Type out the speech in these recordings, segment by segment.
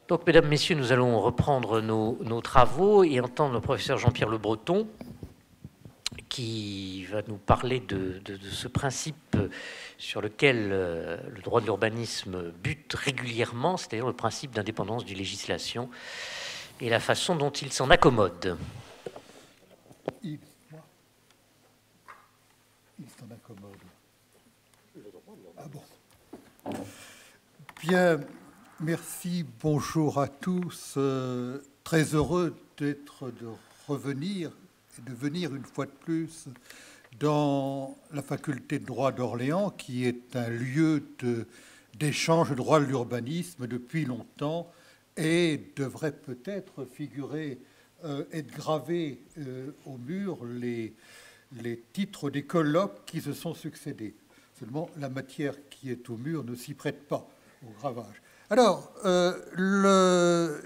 Donc, mesdames, messieurs, nous allons reprendre nos travaux et entendre le professeur Jean-Pierre Le Breton qui va nous parler de ce principe sur lequel le droit de l'urbanisme bute régulièrement, c'est-à-dire le principe d'indépendance du législation et la façon dont il s'en accommode. Il s'en accommode. Ah bon. Bien, merci, bonjour à tous. Très heureux de revenir et de venir une fois de plus dans la faculté de droit d'Orléans, qui est un lieu d'échange de droit de l'urbanisme depuis longtemps et devrait peut-être figurer, être gravé au mur les titres des colloques qui se sont succédés. Seulement, la matière qui est au mur ne s'y prête pas au gravage. Alors,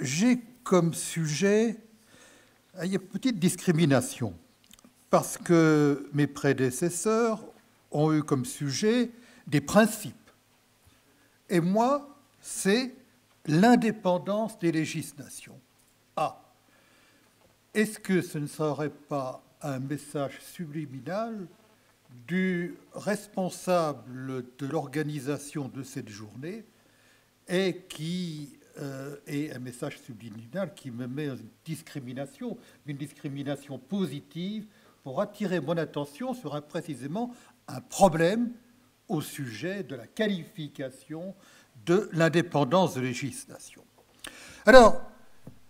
j'ai comme sujet, il y a une petite discrimination, parce que mes prédécesseurs ont eu comme sujet des principes. Et moi, c'est l'indépendance des législations. Ah, est-ce que ce ne serait pas un message subliminal du responsable de l'organisation de cette journée et qui est un message subliminal qui me met en une discrimination positive pour attirer mon attention sur précisément un problème au sujet de la qualification de l'indépendance de législation. Alors,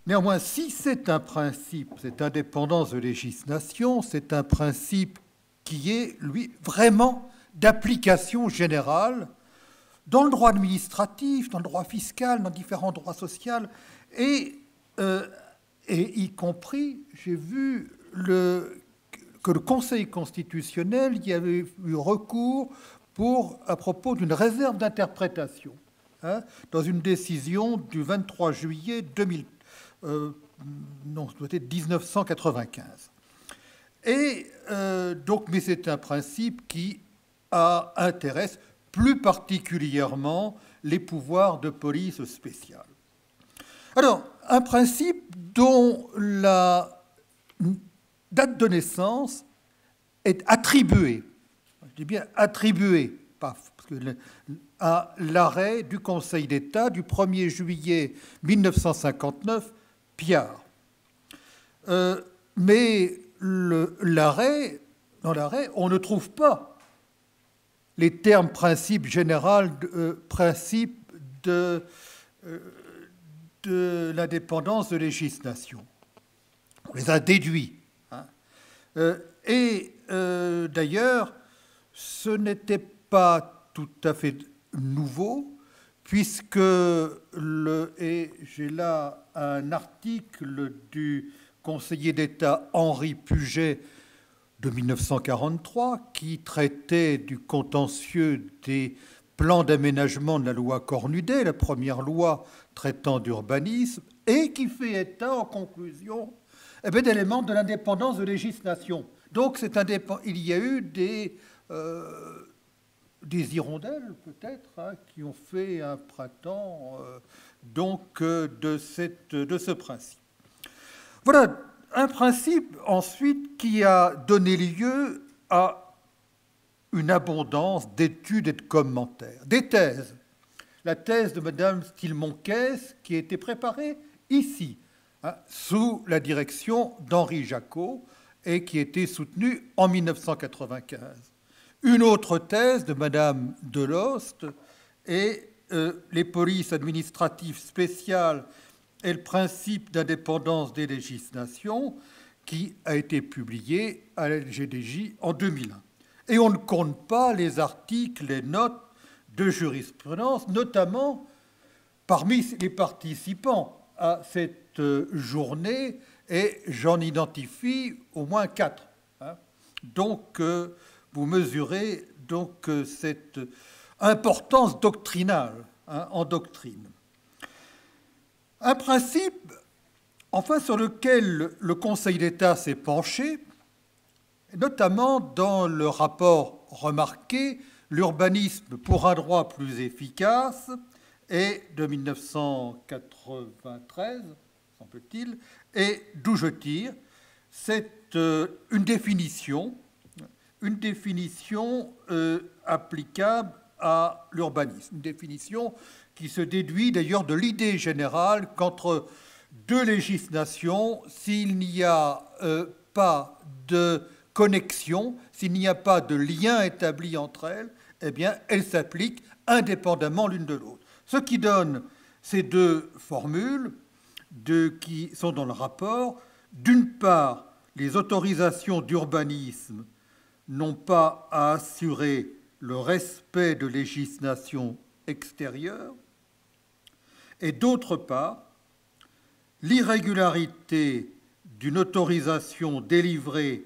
néanmoins, si c'est un principe, cette indépendance de législation, c'est un principe qui est, lui, vraiment d'application générale dans le droit administratif, dans le droit fiscal, dans différents droits sociaux, et y compris, j'ai vu que le Conseil constitutionnel y avait eu recours à propos d'une réserve d'interprétation, dans une décision du 23 juillet 1995. Et donc, mais c'est un principe qui intéresse plus particulièrement les pouvoirs de police spéciale. Alors, un principe dont la date de naissance est attribuée, je dis bien attribuée, à l'arrêt du Conseil d'État du 1er juillet 1959, Piard. Mais dans l'arrêt, on ne trouve pas les termes principe général, principe de l'indépendance de législation. On les a déduits. Et d'ailleurs, ce n'était pas tout à fait nouveau, puisque j'ai là un article du conseiller d'État Henri Puget de 1943, qui traitait du contentieux des plans d'aménagement de la loi Cornudet, la première loi traitant d'urbanisme, et qui fait état, en conclusion, d'éléments de l'indépendance de législation. Donc, il y a eu des hirondelles, peut-être, qui ont fait un printemps de ce principe. Voilà. Un principe, ensuite, qui a donné lieu à une abondance d'études et de commentaires. Des thèses. La thèse de Mme Stilmonquès, qui a été préparée ici, sous la direction d'Henri Jacot, et qui a été soutenue en 1995. Une autre thèse de Mme Deloste, et les polices administratives spéciales et le principe d'indépendance des législations, qui a été publié à la LGDJ en 2001. Et on ne compte pas les articles, les notes de jurisprudence, notamment parmi les participants à cette journée, et j'en identifie au moins 4. Donc, vous mesurez donc cette importance doctrinale en doctrine. Un principe, enfin, sur lequel le Conseil d'État s'est penché, notamment dans le rapport remarqué « L'urbanisme pour un droit plus efficace » et de 1993, semble-t-il, et d'où je tire, c'est une définition applicable à l'urbanisme, une définition qui se déduit d'ailleurs de l'idée générale qu'entre deux législations, s'il n'y a pas de connexion, s'il n'y a pas de lien établi entre elles, eh bien, elles s'appliquent indépendamment l'une de l'autre. Ce qui donne ces deux formules qui sont dans le rapport. D'une part, les autorisations d'urbanisme n'ont pas à assurer le respect de législation extérieure, et d'autre part, l'irrégularité d'une autorisation délivrée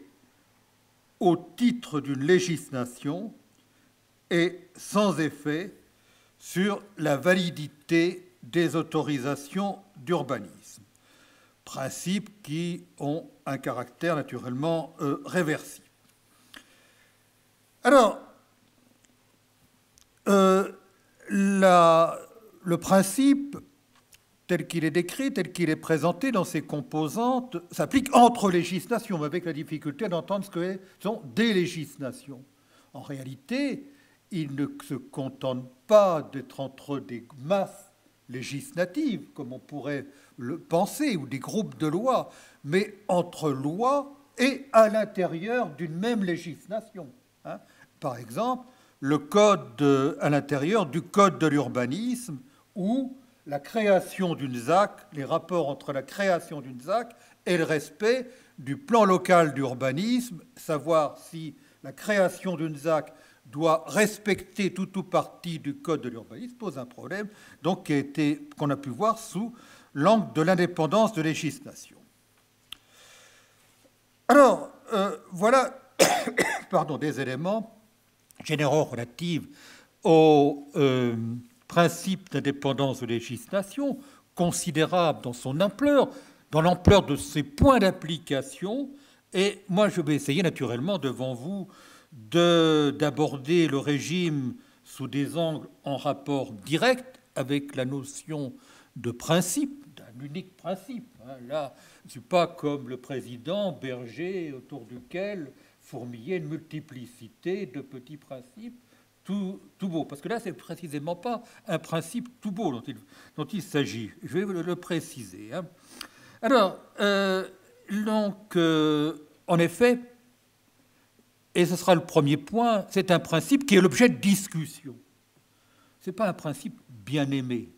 au titre d'une législation est sans effet sur la validité des autorisations d'urbanisme. Principes qui ont un caractère naturellement réversible. Alors, le principe, tel qu'il est décrit, tel qu'il est présenté dans ses composantes, s'applique entre législations, avec la difficulté d'entendre ce que sont des législations. En réalité, il ne se contente pas d'être entre des masses législatives, comme on pourrait le penser, ou des groupes de lois, mais entre lois et à l'intérieur d'une même législation. Par exemple, le code à l'intérieur du code de l'urbanisme, ou la création d'une ZAC, les rapports entre la création d'une ZAC et le respect du plan local d'urbanisme, savoir si la création d'une ZAC doit respecter tout ou partie du code de l'urbanisme, pose un problème donc qu'on a pu voir sous l'angle de l'indépendance de législation. Alors, voilà des éléments généraux relatifs au principe d'indépendance de législation, considérable dans son ampleur, dans l'ampleur de ses points d'application. Et moi, je vais essayer naturellement devant vous d'aborder le régime sous des angles en rapport direct avec la notion de principe, d'un unique principe. Là, je ne suis pas comme le président Berger, autour duquel fourmillait une multiplicité de petits principes tout beaux. Parce que là, c'est précisément pas un principe tout beau dont il s'agit. Je vais le préciser. Alors, en effet, et ce sera le premier point, c'est un principe qui est l'objet de discussion. Ce n'est pas un principe bien aimé.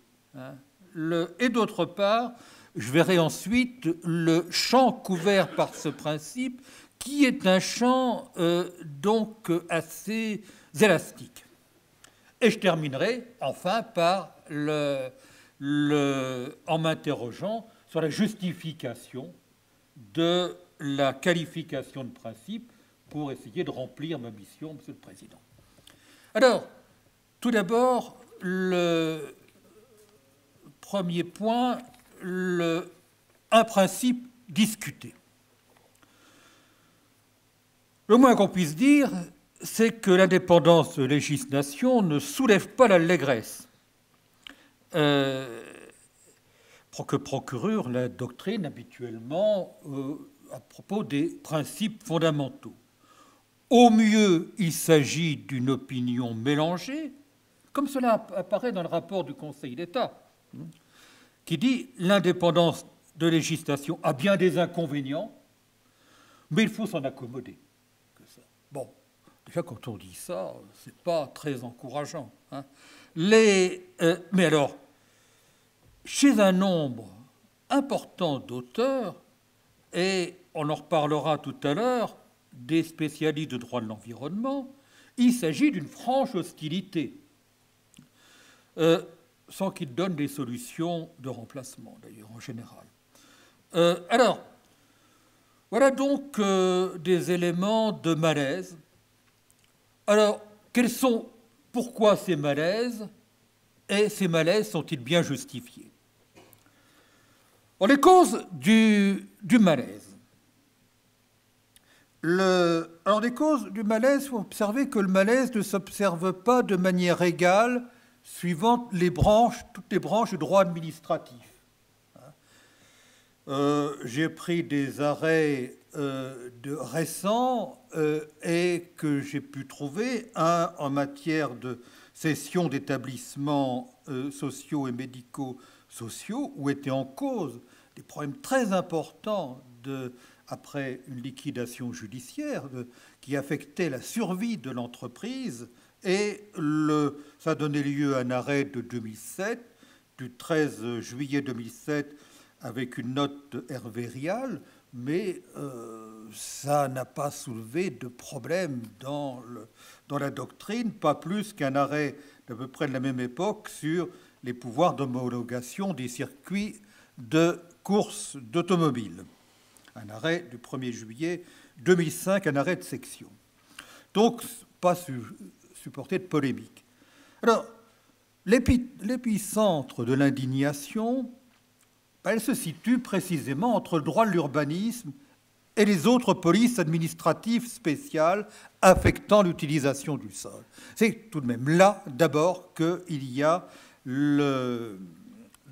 Et d'autre part, je verrai ensuite le champ couvert par ce principe, qui est un champ donc assez élastique. Et je terminerai enfin par en m'interrogeant sur la justification de la qualification de principe pour essayer de remplir ma mission, Monsieur le Président. Alors, tout d'abord, le premier point, un principe discuté. Le moins qu'on puisse dire, c'est que l'indépendance de législation ne soulève pas l'allégresse. Que procure la doctrine habituellement à propos des principes fondamentaux. Au mieux, il s'agit d'une opinion mélangée, comme cela apparaît dans le rapport du Conseil d'État, qui dit « l'indépendance de législation a bien des inconvénients, mais il faut s'en accommoder ». Bon, déjà quand on dit ça, c'est pas très encourageant. Mais alors, chez un nombre important d'auteurs, et on en reparlera tout à l'heure, des spécialistes de droit de l'environnement, il s'agit d'une franche hostilité, sans qu'ils donnent des solutions de remplacement, d'ailleurs, en général. Alors, voilà donc des éléments de malaise. Alors, pourquoi ces malaises, et ces malaises sont-ils bien justifiés? Les causes du malaise. Alors, les causes du malaise, il faut observer que le malaise ne s'observe pas de manière égale suivant toutes les branches du droit administratif. J'ai pris des arrêts récents et que j'ai pu trouver, un en matière de cession d'établissements sociaux et médico-sociaux, où étaient en cause des problèmes très importants après une liquidation judiciaire qui affectait la survie de l'entreprise. Et ça a donné lieu à un arrêt de 2007, du 13 juillet 2007, avec une note Hervé Rial, mais ça n'a pas soulevé de problème dans la doctrine, pas plus qu'un arrêt d'à peu près de la même époque sur les pouvoirs d'homologation des circuits de course d'automobile. Un arrêt du 1er juillet 2005, un arrêt de section. Donc, pas supporté de polémique. Alors, l'épicentre de l'indignation, elle se situe précisément entre le droit de l'urbanisme et les autres polices administratives spéciales affectant l'utilisation du sol. C'est tout de même là, d'abord, qu'il y a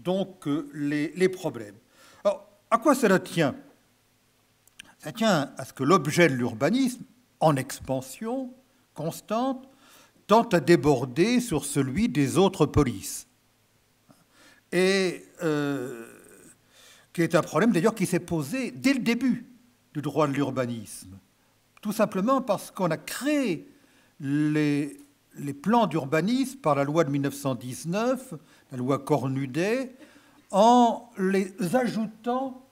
donc les problèmes. Alors, à quoi cela tient? Ça tient à ce que l'objet de l'urbanisme, en expansion constante, tend à déborder sur celui des autres polices. Et qui est un problème d'ailleurs qui s'est posé dès le début du droit de l'urbanisme. Tout simplement parce qu'on a créé les plans d'urbanisme par la loi de 1919, la loi Cornudet, en les ajoutant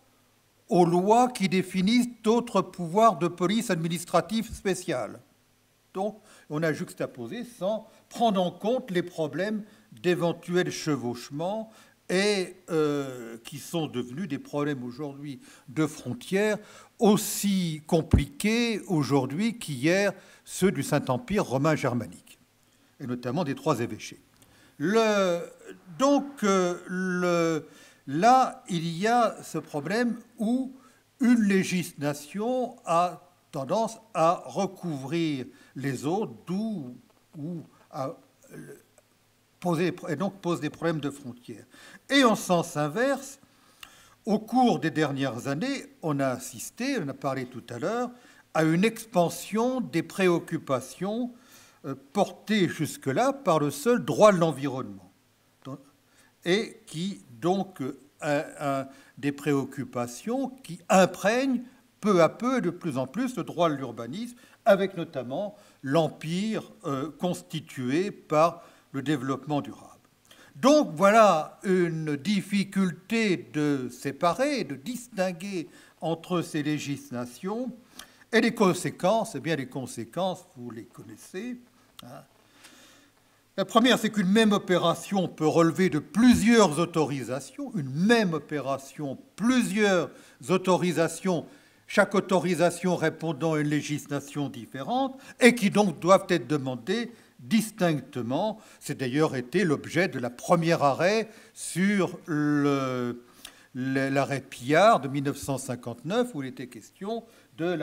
aux lois qui définissent d'autres pouvoirs de police administrative spéciale. Donc, on a juxtaposé sans prendre en compte les problèmes d'éventuels chevauchements et qui sont devenus des problèmes aujourd'hui de frontières aussi compliqués aujourd'hui qu'hier ceux du Saint-Empire romain germanique, et notamment des trois évêchés. Donc, là, il y a ce problème où une législation a tendance à recouvrir les autres, et donc pose des problèmes de frontières. Et en sens inverse, au cours des dernières années, on a assisté, on a parlé tout à l'heure, à une expansion des préoccupations portées jusque-là par le seul droit de l'environnement, et qui donc a des préoccupations qui imprègnent peu à peu et de plus en plus le droit de l'urbanisme, avec notamment l'empire constitué par le développement durable. Donc voilà une difficulté de séparer, de distinguer entre ces législations, et les conséquences, eh bien les conséquences, vous les connaissez. La première, c'est qu'une même opération peut relever de plusieurs autorisations, une même opération, plusieurs autorisations, chaque autorisation répondant à une législation différente, et qui donc doivent être demandées distinctement. C'est d'ailleurs été l'objet de la première arrêt sur l'arrêt Pillard de 1959, où il était question de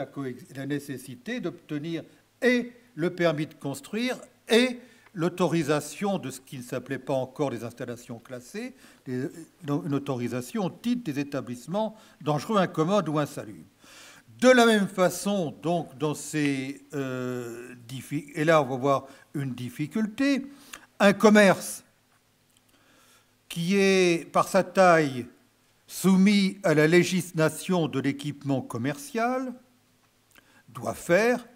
la nécessité d'obtenir et le permis de construire et l'autorisation de ce qui ne s'appelait pas encore les installations classées, une autorisation au titre des établissements dangereux, incommodes ou insalubres. De la même façon, donc, dans ces et là on va voir une difficulté, un commerce qui est, par sa taille, soumis à la législation de l'équipement commercial, doit faire,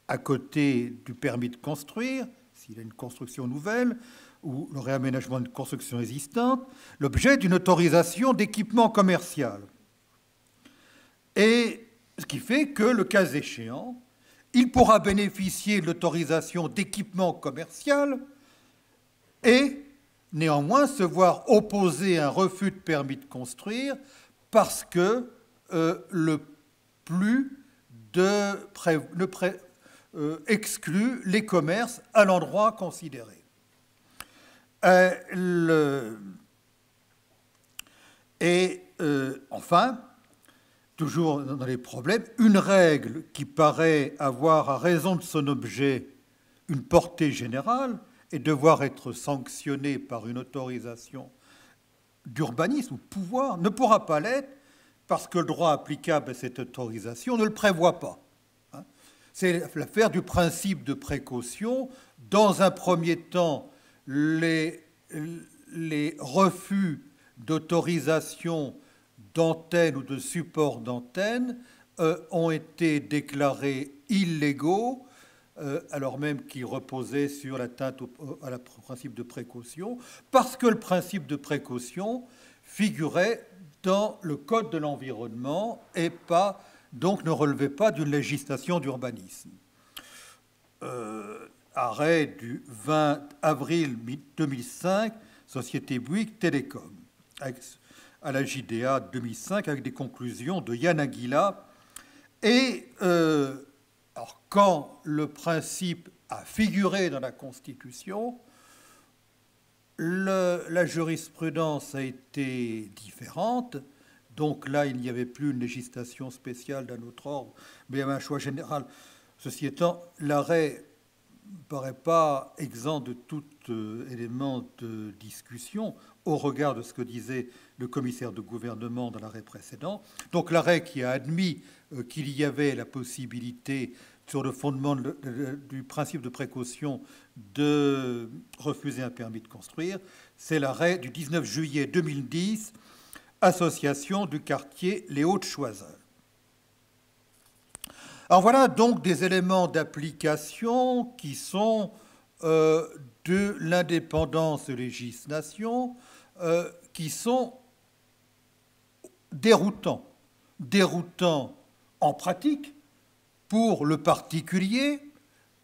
à côté du permis de construire, s'il a une construction nouvelle, ou le réaménagement d'une construction existante, l'objet d'une autorisation d'équipement commercial. Et ce qui fait que, le cas échéant, il pourra bénéficier de l'autorisation d'équipement commercial et néanmoins se voir opposer un refus de permis de construire parce que le plus exclut les commerces à l'endroit considéré. Enfin, toujours dans les problèmes, une règle qui paraît avoir, à raison de son objet, une portée générale et devoir être sanctionné par une autorisation d'urbanisme ou pouvoir ne pourra pas l'être parce que le droit applicable à cette autorisation ne le prévoit pas. C'est l'affaire du principe de précaution. Dans un premier temps, les refus d'autorisation d'antenne ou de support d'antenne ont été déclarés illégaux, alors même qu'ils reposaient sur l'atteinte au principe de précaution, parce que le principe de précaution figurait dans le Code de l'environnement et pas, donc ne relevait pas d'une législation d'urbanisme. Arrêt du 20 avril 2005, Société Bouygues Télécom, à la JDA 2005, avec des conclusions de Yann Aguila. Et alors, quand le principe a figuré dans la Constitution, la jurisprudence a été différente. Donc là, il n'y avait plus une législation spéciale d'un autre ordre, mais il y avait un choix général. Ceci étant, l'arrêt ne paraît pas exempt de tout élément de discussion au regard de ce que disait le commissaire de gouvernement dans l'arrêt précédent. Donc l'arrêt qui a admis qu'il y avait la possibilité, sur le fondement du principe de précaution, de refuser un permis de construire, c'est l'arrêt du 19 juillet 2010, Association du quartier Les Hauts-de-Choiseul. Alors voilà donc des éléments d'application qui sont de l'indépendance de législation, qui sont déroutants en pratique pour le particulier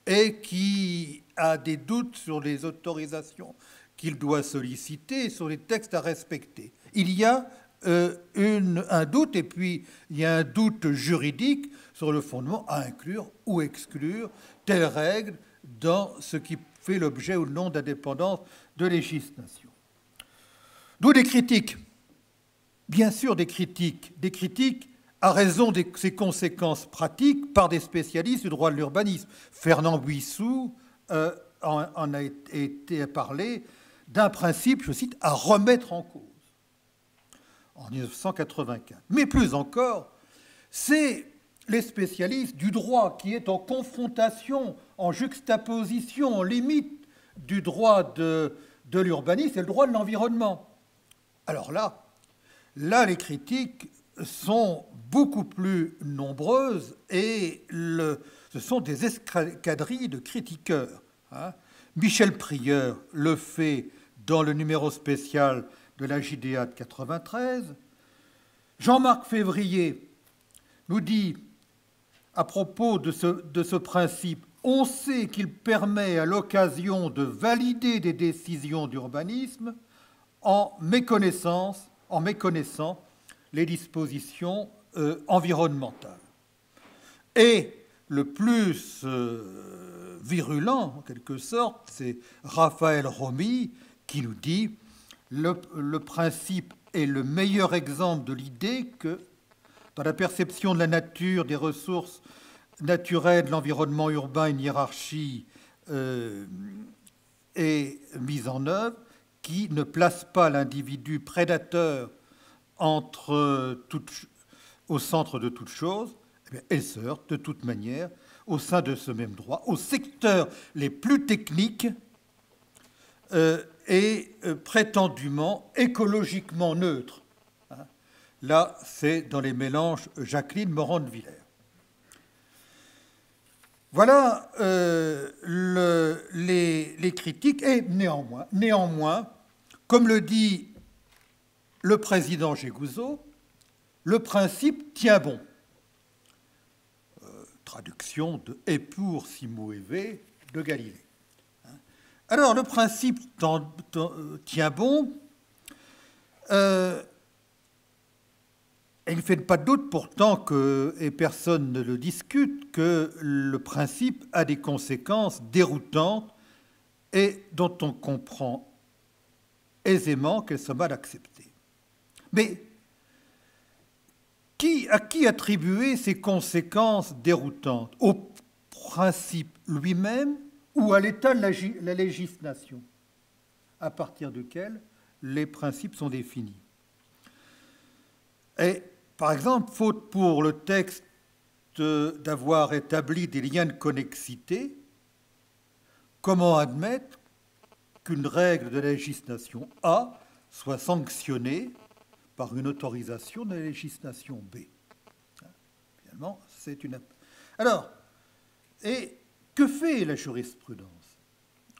et qui a des doutes sur les autorisations qu'il doit solliciter, sur les textes à respecter. Il y a un doute, et puis il y a un doute juridique sur le fondement à inclure ou exclure telle règle dans ce qui fait l'objet ou non d'indépendance de législation. D'où des critiques, bien sûr des critiques à raison de ses conséquences pratiques par des spécialistes du droit de l'urbanisme. Fernand Buissou en a été parlé d'un principe, je cite, à remettre en cause en 1984. Mais plus encore, c'est les spécialistes du droit qui est en confrontation, en juxtaposition, en limite du droit de l'urbanisme et le droit de l'environnement. Alors là, les critiques sont beaucoup plus nombreuses et ce sont des escadrilles de critiqueurs. Michel Prieur le fait dans le numéro spécial de la JDA de 93. Jean-Marc Février nous dit, à propos de ce principe, on sait qu'il permet à l'occasion de valider des décisions d'urbanisme en méconnaissant les dispositions environnementales. Et le plus virulent, en quelque sorte, c'est Raphaël Romy qui nous dit le principe est le meilleur exemple de l'idée que, dans la perception de la nature, des ressources naturelles, de l'environnement urbain, une hiérarchie est mise en œuvre qui ne place pas l'individu prédateur au centre de toute chose. Elle se heurte de toute manière, au sein de ce même droit, aux secteurs les plus techniques et prétendument écologiquement neutres. Là, c'est dans les mélanges Jacqueline Morand de Villers. Voilà les critiques. Et néanmoins, comme le dit le président Gégouzeau, le principe tient bon. Traduction de « et pour Simo Eve » de Galilée. Alors, le principe tient bon. Il ne fait pas de doute pourtant, et personne ne le discute, que le principe a des conséquences déroutantes et dont on comprend aisément qu'elles sont mal acceptées. Mais à qui attribuer ces conséquences déroutantes? Au principe lui-même ou à l'état de la législation, à partir duquel les principes sont définis. Et, par exemple, faute pour le texte d'avoir établi des liens de connexité, comment admettre qu'une règle de la législation A soit sanctionnée par une autorisation de la législation B? Finalement, c'est une... Alors, et que fait la jurisprudence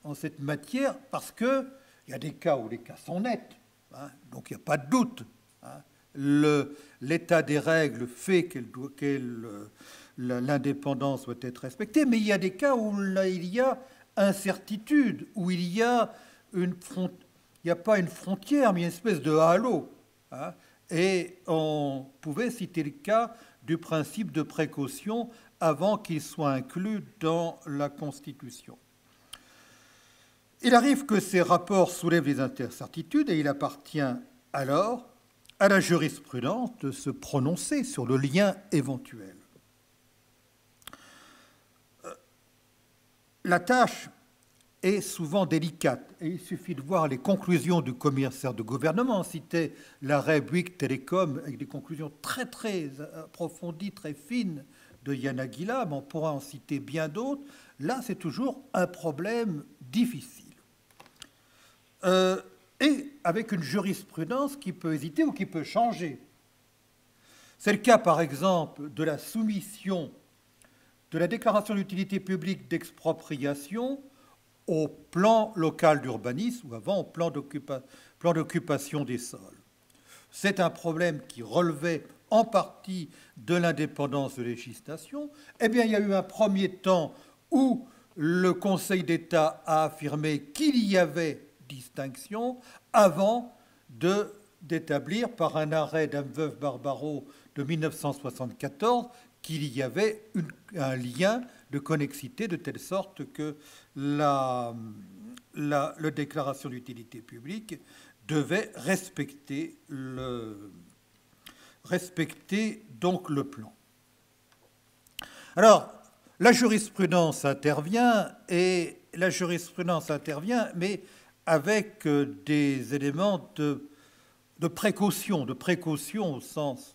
en cette matière? Parce qu'il y a des cas où les cas sont nets, hein, donc il n'y a pas de doute. Hein. L'état des règles fait que l'indépendance doit être respectée, mais il y a des cas où là, il y a incertitude, où il y a il n'y a pas une frontière, mais une espèce de halo. Hein, et on pouvait citer le cas du principe de précaution avant qu'il soit inclus dans la Constitution. Il arrive que ces rapports soulèvent des incertitudes et il appartient alors à la jurisprudence de se prononcer sur le lien éventuel. La tâche est souvent délicate et il suffit de voir les conclusions du commissaire de gouvernement. On citait l'arrêt Bouygues Télécom avec des conclusions très très approfondies, très fines de Yann Aguila, mais on pourra en citer bien d'autres. Là, c'est toujours un problème difficile. Et avec une jurisprudence qui peut hésiter ou qui peut changer. C'est le cas, par exemple, de la soumission de la déclaration d'utilité publique d'expropriation au plan local d'urbanisme ou avant au plan d'occupation des sols. C'est un problème qui relevait en partie de l'indépendance de législation. Eh bien, il y a eu un premier temps où le Conseil d'État a affirmé qu'il y avait distinction avant d'établir par un arrêt d'Amveuve Barbaro de 1974 qu'il y avait un lien de connexité de telle sorte que la déclaration d'utilité publique devait respecter donc le plan. Alors, la jurisprudence intervient, mais avec des éléments de précaution au sens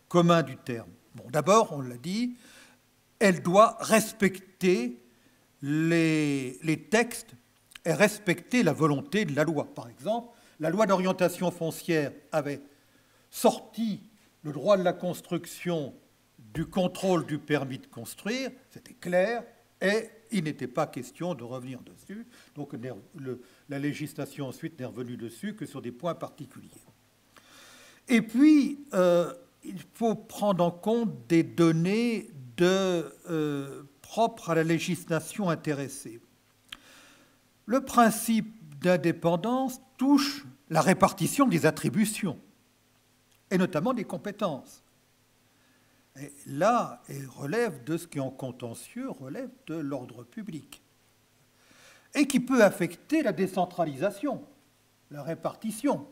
commun du terme. Bon, d'abord, on l'a dit, elle doit respecter les textes et respecter la volonté de la loi. Par exemple, la loi d'orientation foncière avait sorti le droit de la construction du contrôle du permis de construire, c'était clair, et il n'était pas question de revenir dessus. Donc la législation ensuite n'est revenue dessus que sur des points particuliers. Et puis, il faut prendre en compte des données propres à la législation intéressée. Le principe d'indépendance touche la répartition des attributions, et notamment des compétences. Et là, elle relève de ce qui, en contentieux, relève de l'ordre public, et qui peut affecter la décentralisation, la répartition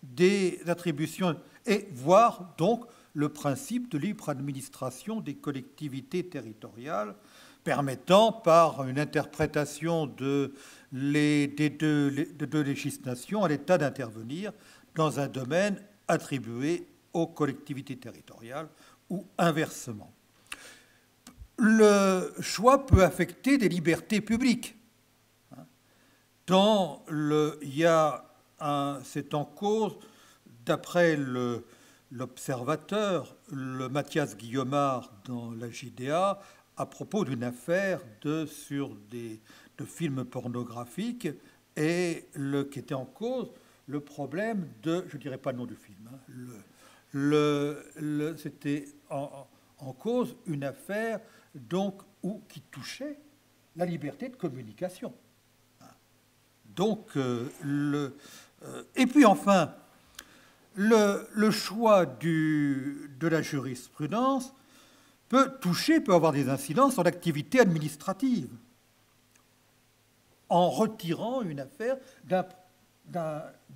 des attributions, et voire donc le principe de libre administration des collectivités territoriales, permettant, par une interprétation de deux législations, à l'État d'intervenir dans un domaine attribué aux collectivités territoriales ou inversement. Le choix peut affecter des libertés publiques. C'est en cause, d'après l'observateur, le Mathias Guillemard dans la JDA, à propos d'une affaire de films pornographiques, et qui était en cause le problème de, je ne dirais pas le nom du film, c'était en cause une affaire donc qui touchait la liberté de communication. Donc, et puis enfin, le choix de la jurisprudence peut avoir des incidences sur l'activité administrative, en retirant une affaire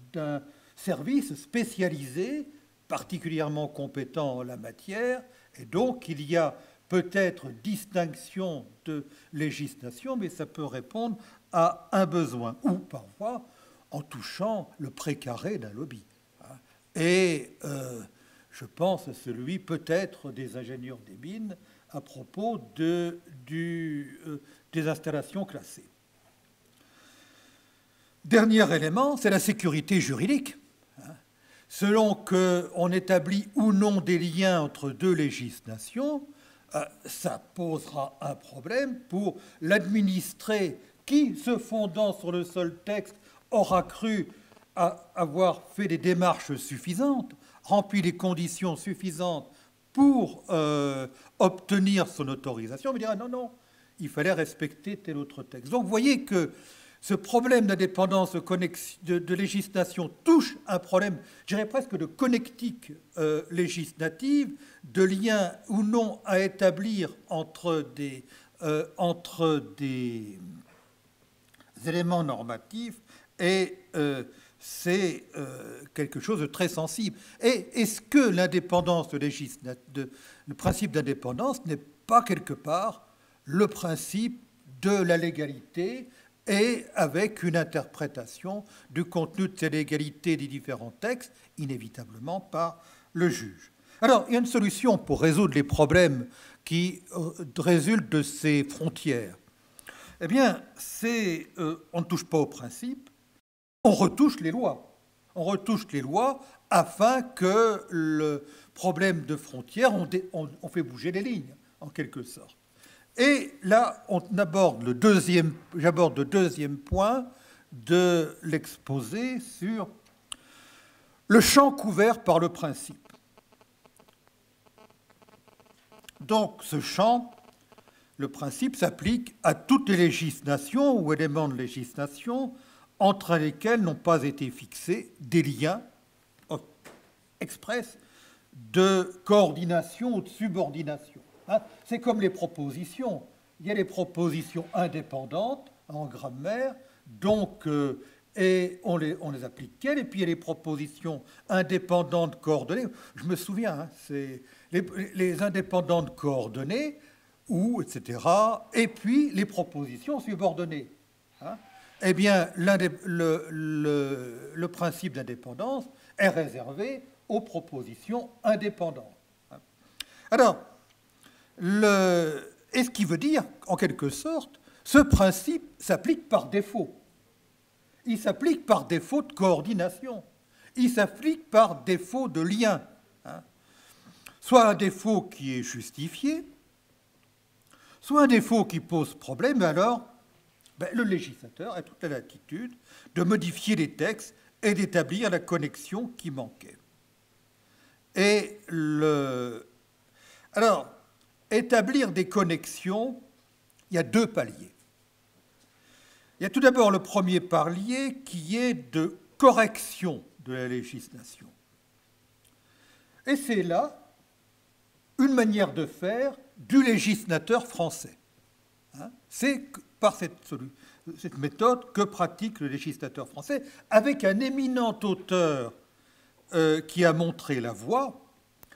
d'un service spécialisé, particulièrement compétent en la matière, et donc il y a peut-être distinction de législation, mais ça peut répondre à un besoin, ou parfois en touchant le précaré d'un lobby. Et je pense à celui peut-être des ingénieurs des mines à propos des installations classées. Dernier élément, c'est la sécurité juridique. Selon qu'on établit ou non des liens entre deux législations, ça posera un problème pour l'administré qui, se fondant sur le seul texte, aura cru avoir fait des démarches suffisantes, rempli les conditions suffisantes pour obtenir son autorisation, mais dira non, non, il fallait respecter tel autre texte. Donc vous voyez que ce problème d'indépendance de législation touche un problème, je dirais presque de connectique législative, de lien ou non à établir entre des éléments normatifs, et c'est quelque chose de très sensible. Et est-ce que l'indépendance le principe d'indépendance n'est pas quelque part le principe de la légalité, et avec une interprétation du contenu de ces légalités des différents textes, inévitablement par le juge. Alors, il y a une solution pour résoudre les problèmes qui résultent de ces frontières. Eh bien, on ne touche pas au principe, on retouche les lois. On retouche les lois afin que le problème de frontières, on fait bouger les lignes, en quelque sorte. Et là, j'aborde le deuxième point de l'exposé sur le champ couvert par le principe. Donc, ce champ, le principe s'applique à toutes les législations ou éléments de législation entre lesquels n'ont pas été fixés des liens express de coordination ou de subordination. C'est comme les propositions. Il y a les propositions indépendantes en grammaire, donc, et on les applique quelles, et puis il y a les propositions indépendantes coordonnées. Je me souviens, c'est les indépendantes coordonnées, ou etc., et puis les propositions subordonnées. Eh bien, le principe d'indépendance est réservé aux propositions indépendantes. Alors, et ce qui veut dire, en quelque sorte, ce principe s'applique par défaut. Il s'applique par défaut de coordination. Il s'applique par défaut de lien. Soit un défaut qui est justifié, soit un défaut qui pose problème, et alors le législateur a toute la latitude de modifier les textes et d'établir la connexion qui manquait. Et alors, établir des connexions, il y a deux paliers. Il y a tout d'abord le premier palier qui est de correction de la législation. Et c'est là une manière de faire du législateur français. C'est par cette méthode que pratique le législateur français, avec un éminent auteur qui a montré la voie,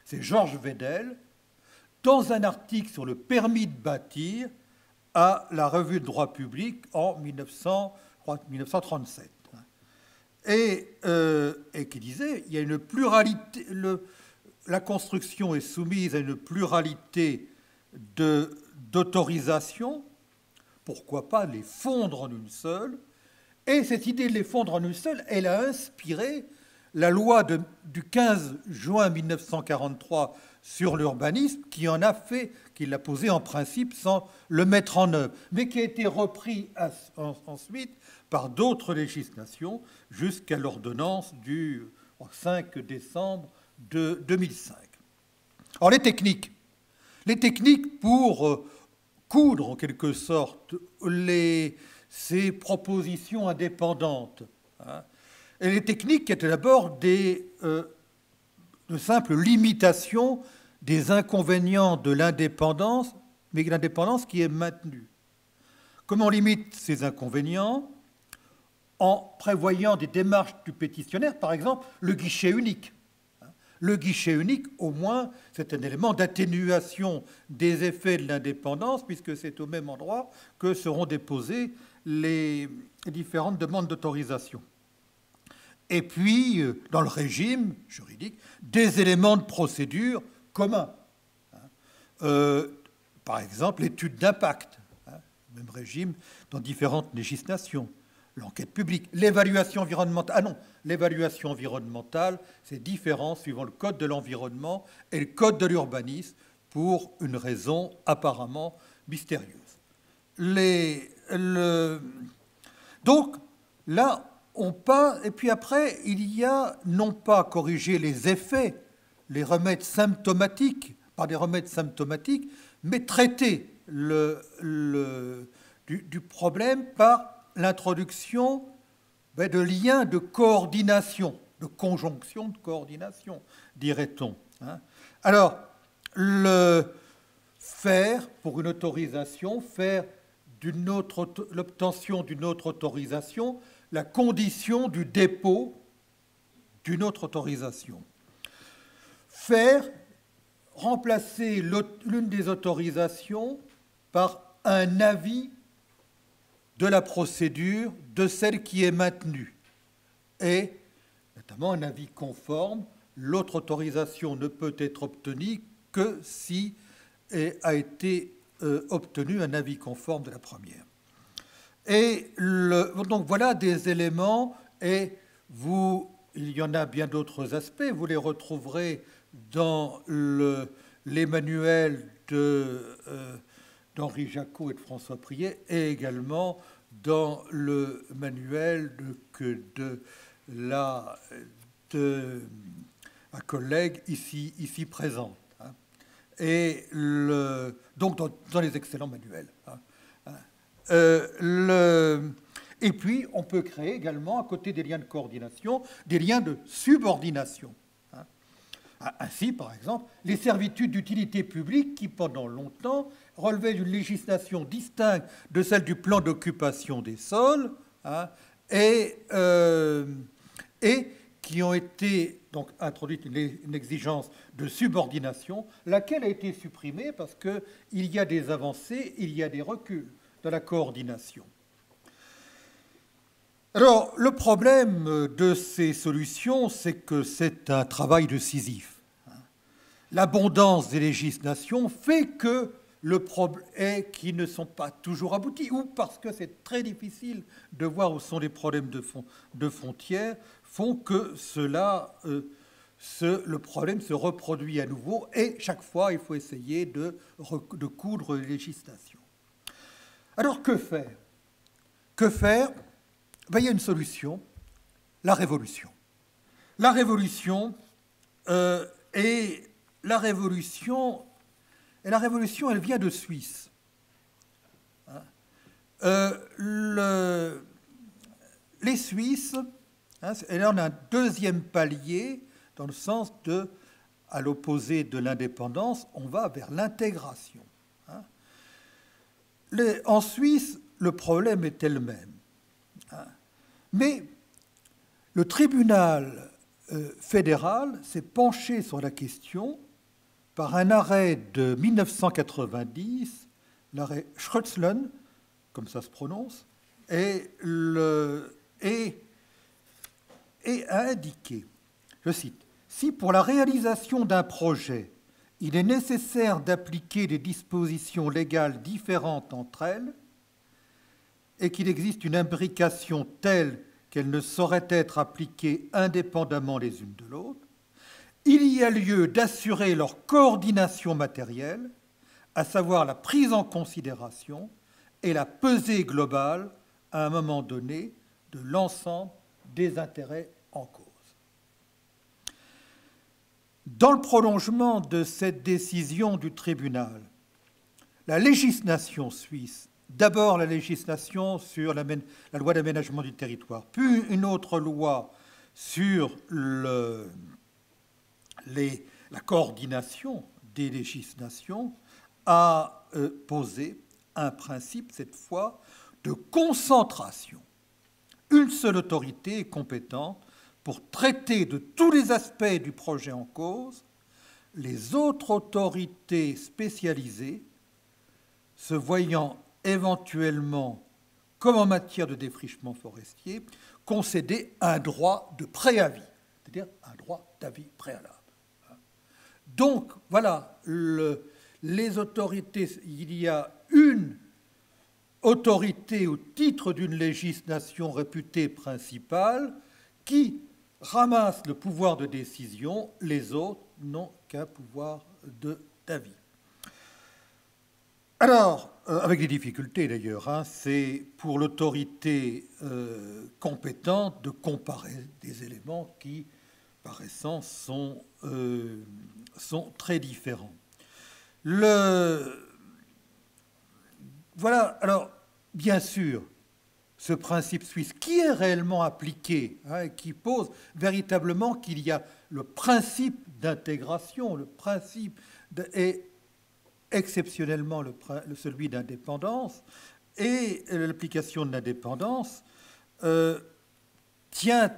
c'est Georges Vedel, dans un article sur le permis de bâtir à la Revue de droit public en 1937. Et qui disait, il y a une pluralité, la construction est soumise à une pluralité d'autorisations, pourquoi pas les fondre en une seule, et cette idée de les fondre en une seule, elle a inspiré la loi du 15 juin 1943 sur l'urbanisme, qui l'a posé en principe sans le mettre en œuvre, mais qui a été repris ensuite par d'autres législations jusqu'à l'ordonnance du 5 décembre de 2005. Alors les techniques pour coudre en quelque sorte ces propositions indépendantes, et les techniques qui étaient d'abord de simples limitations des inconvénients de l'indépendance, mais l'indépendance qui est maintenue. Comment on limite ces inconvénients? En prévoyant des démarches du pétitionnaire, par exemple le guichet unique. Le guichet unique, au moins, c'est un élément d'atténuation des effets de l'indépendance, puisque c'est au même endroit que seront déposées les différentes demandes d'autorisation. Et puis, dans le régime juridique, des éléments de procédure communs. Par exemple, l'étude d'impact, même régime dans différentes législations. L'enquête publique, l'évaluation environnementale. Ah non, l'évaluation environnementale, c'est différent suivant le code de l'environnement et le code de l'urbanisme pour une raison apparemment mystérieuse. Donc, là, on part, et puis après, il y a non pas corriger les effets, les remèdes symptomatiques, par des remèdes symptomatiques, mais traiter du problème par l'introduction de liens de coordination, de conjonction de coordination, dirait-on. Alors, faire pour une autorisation, faire l'obtention d'une autre autorisation, la condition du dépôt d'une autre autorisation. Remplacer l'une des autorisations par un avis de la procédure de celle qui est maintenue. Et, notamment, un avis conforme, l'autre autorisation ne peut être obtenue que si a été obtenu un avis conforme de la première. Et donc voilà des éléments, et il y en a bien d'autres aspects, vous les retrouverez dans les manuels d'Henri Jacot et de François Priet, et également dans le manuel de ma collègue ici présente. Et donc dans les excellents manuels. Et puis, on peut créer également, à côté des liens de coordination, des liens de subordination. Ainsi, par exemple, les servitudes d'utilité publique qui, pendant longtemps, relevaient d'une législation distincte de celle du plan d'occupation des sols, et qui ont été donc introduites une exigence de subordination, laquelle a été supprimée parce qu'il y a des avancées, il y a des reculs dans la coordination. Alors, le problème de ces solutions, c'est que c'est un travail de Sisyphe. L'abondance des législations fait que le problème est qu'ils ne sont pas toujours aboutis, ou parce que c'est très difficile de voir où sont les problèmes de frontières, font que le problème se reproduit à nouveau, et chaque fois, il faut essayer de coudre les législations. Alors, que faire? Que faire? Il y a une solution, la révolution. La révolution, elle vient de Suisse. Les Suisses, et là on a un deuxième palier, dans le sens à l'opposé de l'indépendance, on va vers l'intégration. En Suisse, le problème était le même. Mais le tribunal fédéral s'est penché sur la question par un arrêt de 1990, l'arrêt Schrötzlen, comme ça se prononce, et a indiqué, je cite, « Si pour la réalisation d'un projet, il est nécessaire d'appliquer des dispositions légales différentes entre elles, et qu'il existe une imbrication telle qu'elles ne sauraient être appliquées indépendamment les unes de l'autre, il y a lieu d'assurer leur coordination matérielle, à savoir la prise en considération et la pesée globale, à un moment donné, de l'ensemble des intérêts en cause. » Dans le prolongement de cette décision du tribunal, la législation suisse, d'abord la législation sur la loi d'aménagement du territoire, puis une autre loi sur la coordination des législations, a posé un principe, cette fois, de concentration. Une seule autorité est compétente pour traiter de tous les aspects du projet en cause, les autres autorités spécialisées se voyant éventuellement, comme en matière de défrichement forestier, concéder un droit de préavis, c'est-à-dire un droit d'avis préalable. Donc, voilà, les autorités, il y a une autorité au titre d'une législation réputée principale qui ramasse le pouvoir de décision, les autres n'ont qu'un pouvoir d'avis. Alors, avec des difficultés d'ailleurs, c'est pour l'autorité compétente de comparer des éléments qui, par essence, sont très différents. Voilà, alors, bien sûr, ce principe suisse, qui est réellement appliqué, qui pose véritablement qu'il y a le principe d'intégration, le principe et exceptionnellement celui d'indépendance, et l'application de l'indépendance tient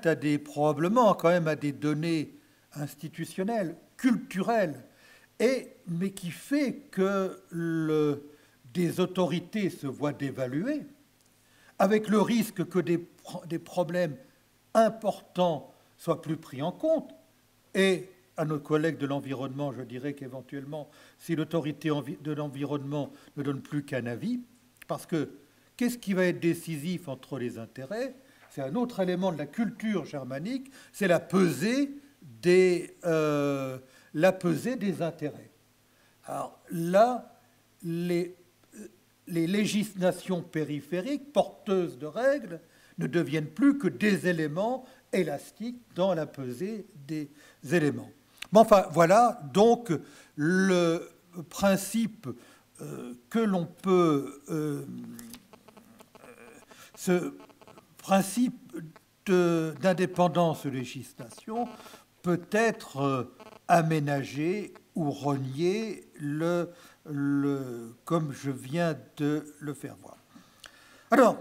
probablement quand même à des données institutionnelles, culturelles, mais qui fait que des autorités se voient dévaluées, avec le risque que des problèmes importants soient plus pris en compte. Et à nos collègues de l'environnement, je dirais qu'éventuellement, si l'autorité de l'environnement ne donne plus qu'un avis, parce que qu'est-ce qui va être décisif entre les intérêts? C'est un autre élément de la culture germanique, c'est la pesée des intérêts. Alors là, les législations périphériques, porteuses de règles, ne deviennent plus que des éléments élastiques dans la pesée des éléments. Mais enfin, voilà donc le principe que l'on peut... ce principe d'indépendance de législation peut être aménagé ou renié comme je viens de le faire voir. Alors,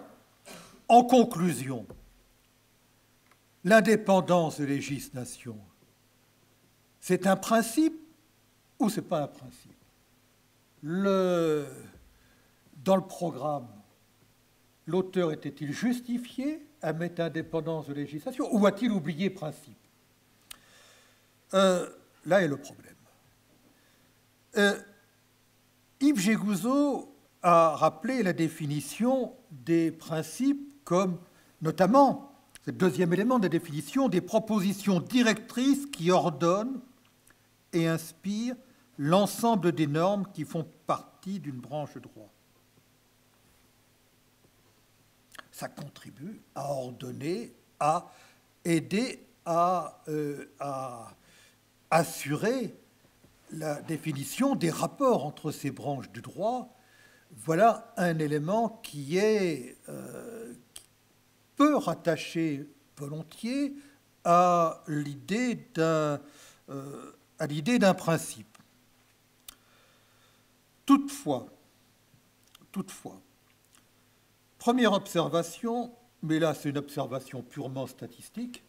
en conclusion, l'indépendance de législation, c'est un principe ou c'est pas un principe? Dans le programme, l'auteur était-il justifié à mettre indépendance de législation ou a-t-il oublié principe? Là est le problème. Yves Gégouzeau a rappelé la définition des principes comme, notamment, c'est le deuxième élément de la définition, des propositions directrices qui ordonnent et inspirent l'ensemble des normes qui font partie d'une branche de droit. Ça contribue à ordonner, à aider à assurer la définition des rapports entre ces branches du droit. Voilà un élément qui peut rattacher volontiers à l'idée d'un principe. Toutefois, première observation, mais là c'est une observation purement statistique,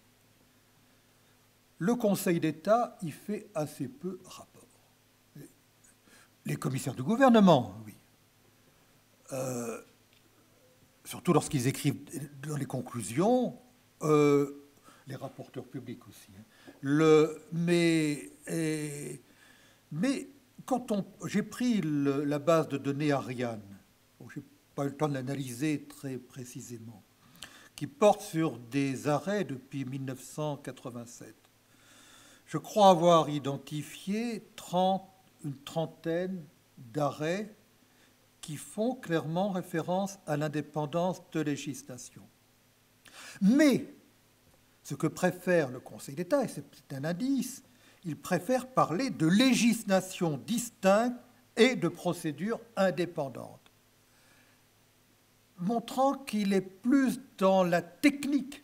le Conseil d'État y fait assez peu rapport. Les commissaires du gouvernement, oui. Surtout lorsqu'ils écrivent dans les conclusions, les rapporteurs publics aussi. Mais quand j'ai pris la base de données Ariane, je n'ai pas eu le temps de l'analyser très précisément, qui porte sur des arrêts depuis 1987. Je crois avoir identifié une trentaine d'arrêts qui font clairement référence à l'indépendance de législation. Mais ce que préfère le Conseil d'État, et c'est un indice, il préfère parler de législation distincte et de procédure indépendante, montrant qu'il est plus dans la technique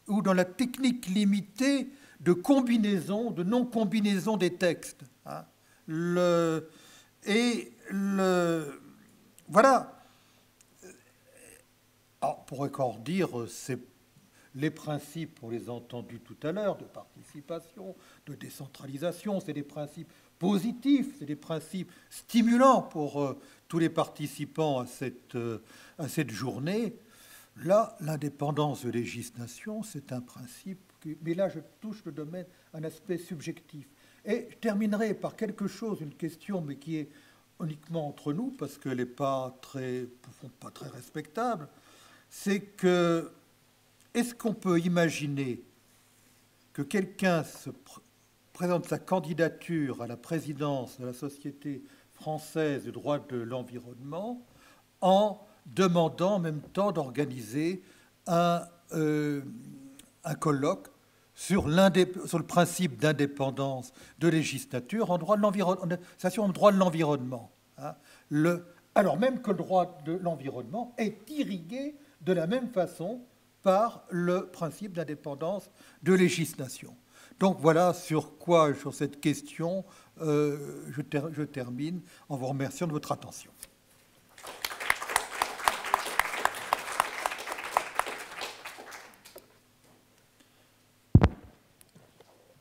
ou dans la technique limitée de combinaison, de non-combinaison des textes. Voilà. Alors, on pourrait encore dire, Les principes, on les a entendus tout à l'heure, de participation, de décentralisation, c'est des principes positifs, c'est des principes stimulants pour tous les participants à cette journée. Là, l'indépendance de législation, c'est un principe, mais là je touche le domaine, un aspect subjectif. Et je terminerai par quelque chose, une question, mais qui est uniquement entre nous, parce qu'elle n'est pas très respectable, c'est que, est-ce qu'on peut imaginer que quelqu'un présente sa candidature à la présidence de la Société française du droit de l'environnement en demandant en même temps d'organiser un colloque sur le principe d'indépendance de législature en droit de l'environnement. Hein, alors même que le droit de l'environnement est irrigué de la même façon par le principe d'indépendance de législation. Donc voilà sur cette question, je termine en vous remerciant de votre attention.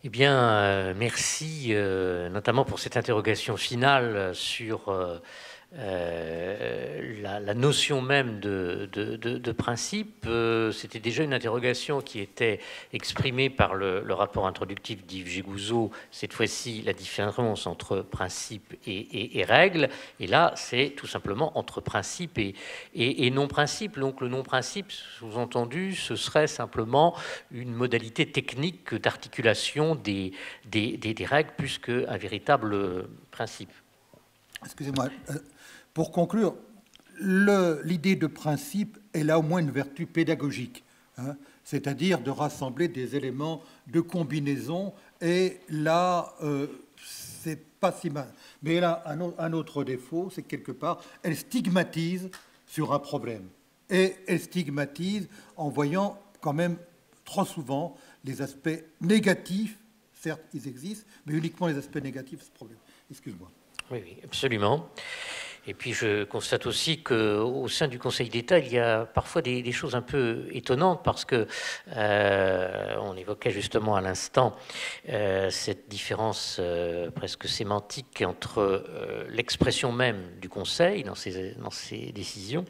Eh bien, merci notamment pour cette interrogation finale sur la notion même de principe. C'était déjà une interrogation qui était exprimée par le rapport introductif d'Yves Gégouzeau, cette fois-ci la différence entre principe et règle, et là c'est tout simplement entre principe et non-principe. Donc le non-principe, sous-entendu, ce serait simplement une modalité technique d'articulation des règles plus qu'un véritable principe. Excusez-moi. Pour conclure, l'idée de principe est là au moins une vertu pédagogique, hein, c'est-à-dire de rassembler des éléments de combinaison, et là, c'est pas si mal. Mais elle a un autre défaut, c'est que quelque part, elle stigmatise sur un problème. Et elle stigmatise en voyant quand même trop souvent les aspects négatifs, certes ils existent, mais uniquement les aspects négatifs de ce problème. Excuse-moi. Oui, absolument. Et puis je constate aussi qu'au sein du Conseil d'État, il y a parfois des choses un peu étonnantes parce que on évoquait justement à l'instant cette différence presque sémantique entre l'expression même du Conseil dans ses décisions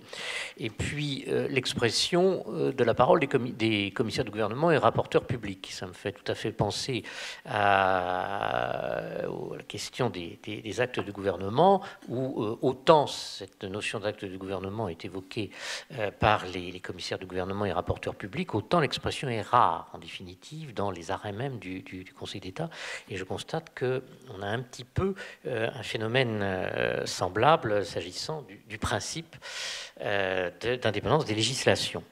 et puis l'expression de la parole des commissaires de gouvernement et rapporteurs publics. Ça me fait tout à fait penser à la question des actes de gouvernement où autant cette notion d'acte de gouvernement est évoquée par les commissaires de gouvernement et rapporteurs publics, autant l'expression est rare, en définitive, dans les arrêts même du Conseil d'État. Et je constate qu'on a un petit peu un phénomène semblable s'agissant du principe d'indépendance des législations.